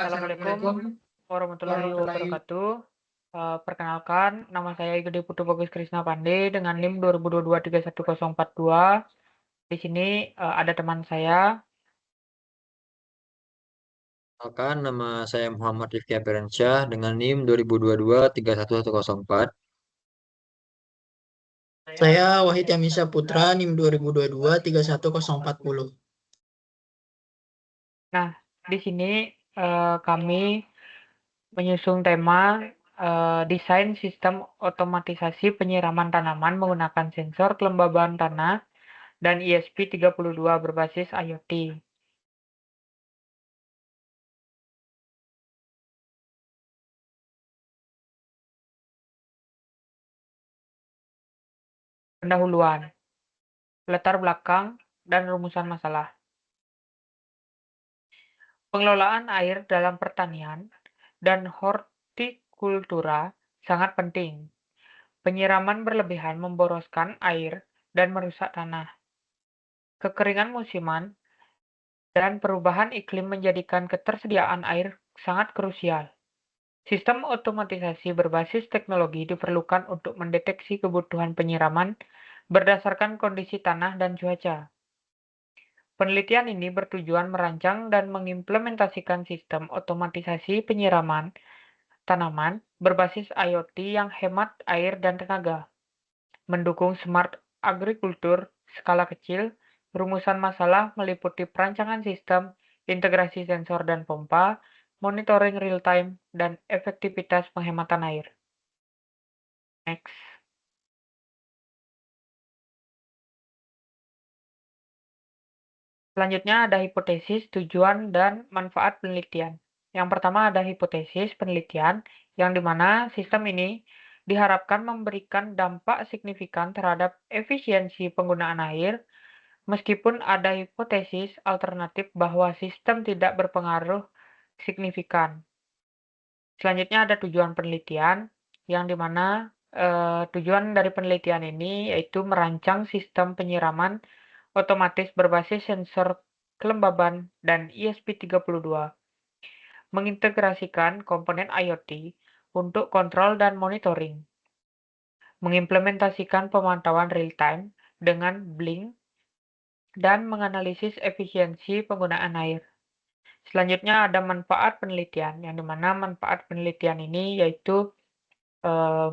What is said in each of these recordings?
Assalamualaikum warahmatullahi wabarakatuh. Perkenalkan, nama saya Gede Putu Bagus Krisna Pandey dengan NIM 2022-31042. Di sini ada teman saya. Perkenalkan, nama saya Muhammad Rifki Apiransyah dengan NIM 2022-31104. Saya Wahid Yamisha Putra, NIM 2022-31040. Nah, di sini kami menyusung tema desain sistem otomatisasi penyiraman tanaman menggunakan sensor kelembaban tanah dan ESP32 berbasis IoT. Pendahuluan, latar belakang, dan rumusan masalah. Pengelolaan air dalam pertanian dan hortikultura sangat penting. Penyiraman berlebihan memboroskan air dan merusak tanah. Kekeringan musiman dan perubahan iklim menjadikan ketersediaan air sangat krusial. Sistem otomatisasi berbasis teknologi diperlukan untuk mendeteksi kebutuhan penyiraman berdasarkan kondisi tanah dan cuaca. Penelitian ini bertujuan merancang dan mengimplementasikan sistem otomatisasi penyiraman tanaman berbasis IoT yang hemat air dan tenaga, mendukung smart agrikultur skala kecil. Rumusan masalah meliputi perancangan sistem, integrasi sensor dan pompa, monitoring real-time, dan efektivitas penghematan air. Next. Selanjutnya ada hipotesis, tujuan, dan manfaat penelitian. Yang pertama ada hipotesis penelitian, yang dimana sistem ini diharapkan memberikan dampak signifikan terhadap efisiensi penggunaan air, meskipun ada hipotesis alternatif bahwa sistem tidak berpengaruh signifikan. Selanjutnya ada tujuan penelitian, yang dimana tujuan dari penelitian ini yaitu merancang sistem penyiraman otomatis berbasis sensor kelembaban dan ESP32, mengintegrasikan komponen IoT untuk kontrol dan monitoring, mengimplementasikan pemantauan real-time dengan Blink, dan menganalisis efisiensi penggunaan air. Selanjutnya ada manfaat penelitian, yang dimana manfaat penelitian ini yaitu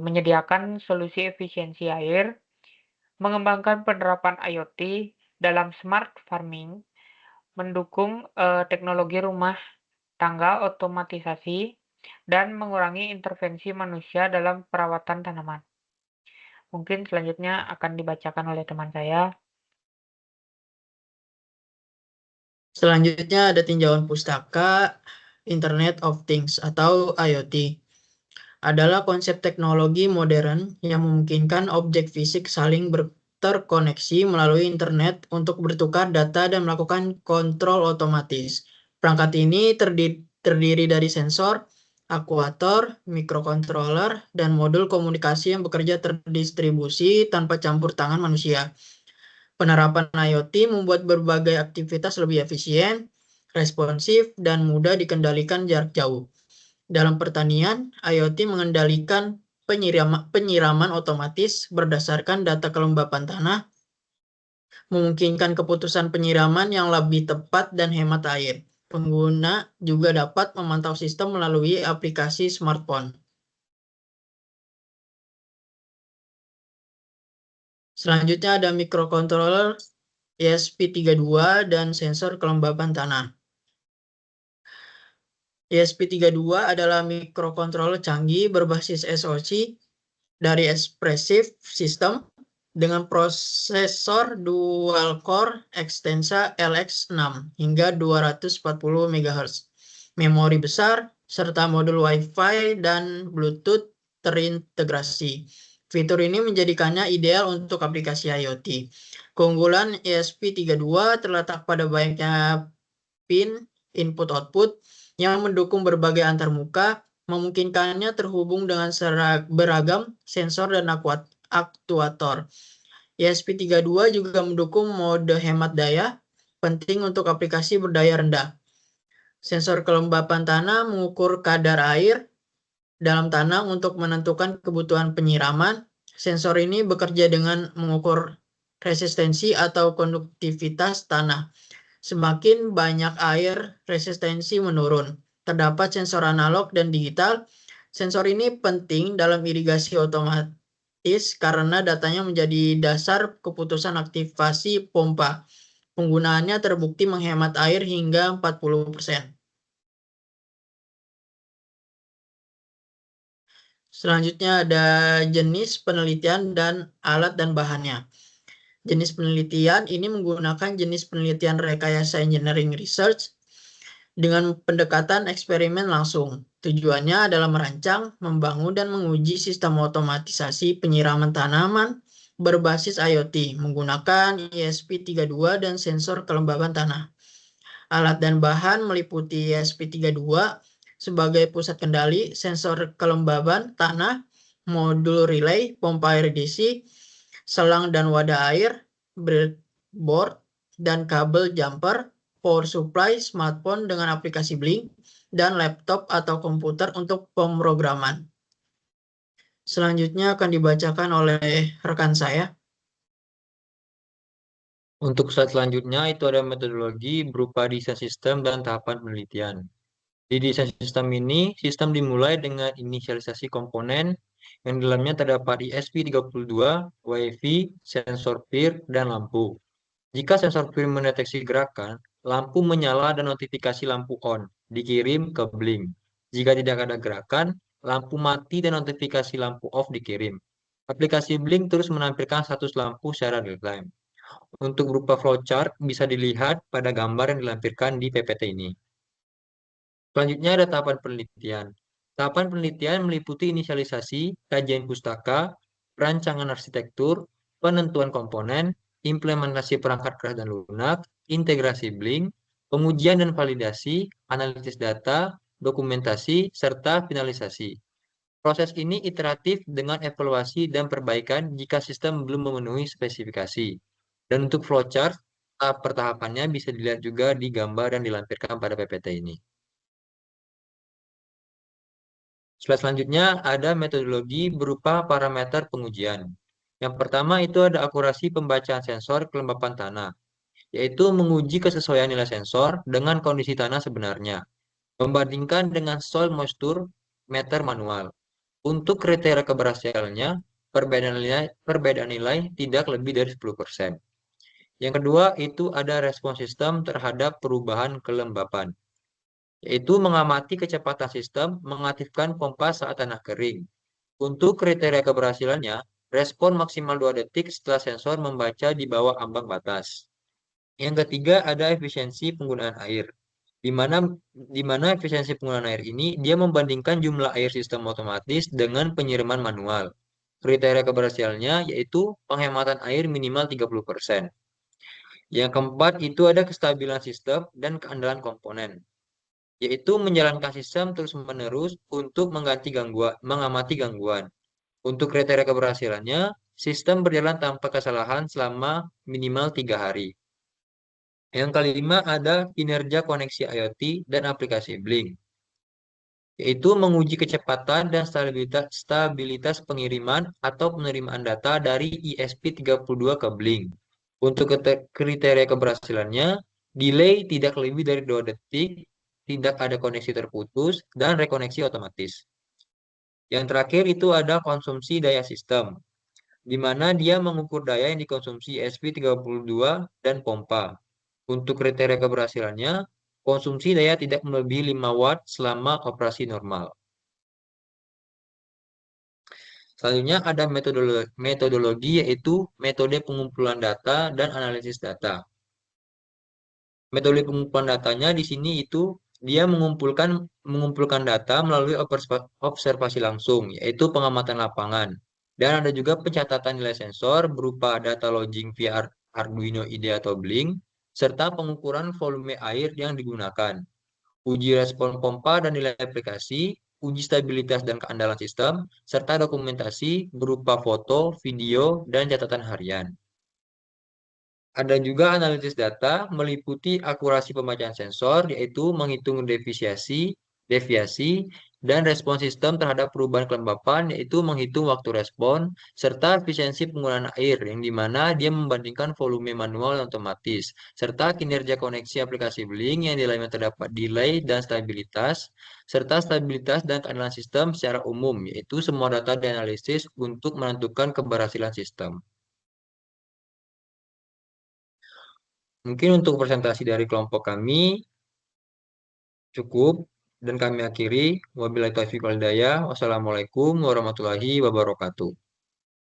menyediakan solusi efisiensi air, mengembangkan penerapan IoT dalam smart farming, mendukung teknologi rumah tangga otomatisasi, dan mengurangi intervensi manusia dalam perawatan tanaman. Mungkin selanjutnya akan dibacakan oleh teman saya. Selanjutnya ada tinjauan pustaka Internet of Things atau IoT. Adalah konsep teknologi modern yang memungkinkan objek fisik saling terkoneksi melalui internet untuk bertukar data dan melakukan kontrol otomatis. Perangkat ini terdiri dari sensor, aktuator, mikrokontroler, dan modul komunikasi yang bekerja terdistribusi tanpa campur tangan manusia. Penerapan IoT membuat berbagai aktivitas lebih efisien, responsif, dan mudah dikendalikan jarak jauh. Dalam pertanian, IoT mengendalikan penyiraman otomatis berdasarkan data kelembapan tanah, memungkinkan keputusan penyiraman yang lebih tepat dan hemat air. Pengguna juga dapat memantau sistem melalui aplikasi smartphone. Selanjutnya ada mikrokontroler ESP32 dan sensor kelembapan tanah. ESP32 adalah mikrokontroler canggih berbasis SoC dari Espressif System dengan prosesor dual core Extensa LX6 hingga 240 MHz, memori besar, serta modul Wi-Fi dan Bluetooth terintegrasi. Fitur ini menjadikannya ideal untuk aplikasi IoT. Keunggulan ESP32 terletak pada banyaknya pin input-output yang mendukung berbagai antarmuka, memungkinkannya terhubung dengan beragam sensor dan aktuator. ESP32 juga mendukung mode hemat daya, penting untuk aplikasi berdaya rendah. Sensor kelembapan tanah mengukur kadar air dalam tanah untuk menentukan kebutuhan penyiraman. Sensor ini bekerja dengan mengukur resistensi atau konduktivitas tanah. Semakin banyak air, resistensi menurun. Terdapat sensor analog dan digital. Sensor ini penting dalam irigasi otomatis karena datanya menjadi dasar keputusan aktivasi pompa. Penggunaannya terbukti menghemat air hingga 40%. Selanjutnya ada jenis penelitian dan alat dan bahannya. Jenis penelitian ini menggunakan jenis penelitian rekayasa engineering research dengan pendekatan eksperimen langsung. Tujuannya adalah merancang, membangun, dan menguji sistem otomatisasi penyiraman tanaman berbasis IoT menggunakan ESP32 dan sensor kelembaban tanah. Alat dan bahan meliputi ESP32 sebagai pusat kendali, sensor kelembaban tanah, modul relay, pompa irigasi, selang dan wadah air, breadboard, dan kabel jumper, power supply, smartphone dengan aplikasi Blink, dan laptop atau komputer untuk pemrograman. Selanjutnya akan dibacakan oleh rekan saya. Untuk slide selanjutnya itu ada metodologi berupa desain sistem dan tahapan penelitian. Di desain sistem ini, sistem dimulai dengan inisialisasi komponen yang di dalamnya terdapat ESP32, WiFi, sensor peer, dan lampu. Jika sensor peer mendeteksi gerakan, lampu menyala dan notifikasi lampu on dikirim ke Blink. Jika tidak ada gerakan, lampu mati dan notifikasi lampu off dikirim. Aplikasi Blink terus menampilkan status lampu secara real-time. Untuk berupa flowchart bisa dilihat pada gambar yang dilampirkan di PPT ini. Selanjutnya ada tahapan penelitian. Tahapan penelitian meliputi inisialisasi, kajian pustaka, perancangan arsitektur, penentuan komponen, implementasi perangkat keras dan lunak, integrasi Blink, pengujian dan validasi, analisis data, dokumentasi, serta finalisasi. Proses ini iteratif dengan evaluasi dan perbaikan jika sistem belum memenuhi spesifikasi. Dan untuk flowchart, tahap pertahapannya bisa dilihat juga di gambar yang dilampirkan pada PPT ini. Slide selanjutnya ada metodologi berupa parameter pengujian. Yang pertama itu ada akurasi pembacaan sensor kelembapan tanah, yaitu menguji kesesuaian nilai sensor dengan kondisi tanah sebenarnya, membandingkan dengan soil moisture meter manual. Untuk kriteria keberhasilannya, perbedaan nilai tidak lebih dari 10%. Yang kedua itu ada respon sistem terhadap perubahan kelembapan, yaitu mengamati kecepatan sistem mengaktifkan pompa saat tanah kering. Untuk kriteria keberhasilannya, respon maksimal 2 detik setelah sensor membaca di bawah ambang batas. Yang ketiga ada efisiensi penggunaan air, di mana efisiensi penggunaan air ini dia membandingkan jumlah air sistem otomatis dengan penyiraman manual. Kriteria keberhasilannya yaitu penghematan air minimal 30%. Yang keempat itu ada kestabilan sistem dan keandalan komponen, yaitu menjalankan sistem terus-menerus untuk mengamati gangguan. Untuk kriteria keberhasilannya, sistem berjalan tanpa kesalahan selama minimal 3 hari. Yang kelima ada kinerja koneksi IoT dan aplikasi Blink, yaitu menguji kecepatan dan stabilitas pengiriman atau penerimaan data dari ESP32 ke Blink. Untuk kriteria keberhasilannya, delay tidak lebih dari 2 detik, tidak ada koneksi terputus, dan rekoneksi otomatis. Yang terakhir itu ada konsumsi daya sistem, di mana dia mengukur daya yang dikonsumsi ESP32 dan pompa. Untuk kriteria keberhasilannya, konsumsi daya tidak melebihi 5 watt selama operasi normal. Selanjutnya ada metodologi yaitu metode pengumpulan data dan analisis data. Metode pengumpulan datanya di sini itu dia mengumpulkan data melalui observasi langsung, yaitu pengamatan lapangan. Dan ada juga pencatatan nilai sensor berupa data logging via Arduino IDE atau Blink, serta pengukuran volume air yang digunakan. Uji respon pompa dan nilai aplikasi, uji stabilitas dan keandalan sistem, serta dokumentasi berupa foto, video, dan catatan harian. Ada juga analisis data meliputi akurasi pembacaan sensor, yaitu menghitung deviasi, dan respons sistem terhadap perubahan kelembapan, yaitu menghitung waktu respon, serta efisiensi penggunaan air, yang dimana dia membandingkan volume manual dan otomatis, serta kinerja koneksi aplikasi Blink yang di dalamnya terdapat delay dan stabilitas, serta stabilitas dan keandalan sistem secara umum, yaitu semua data dianalisis untuk menentukan keberhasilan sistem. Mungkin untuk presentasi dari kelompok kami cukup dan kami akhiri. Wabillahi taufiq wal hidayah. Wassalamualaikum warahmatullahi wabarakatuh.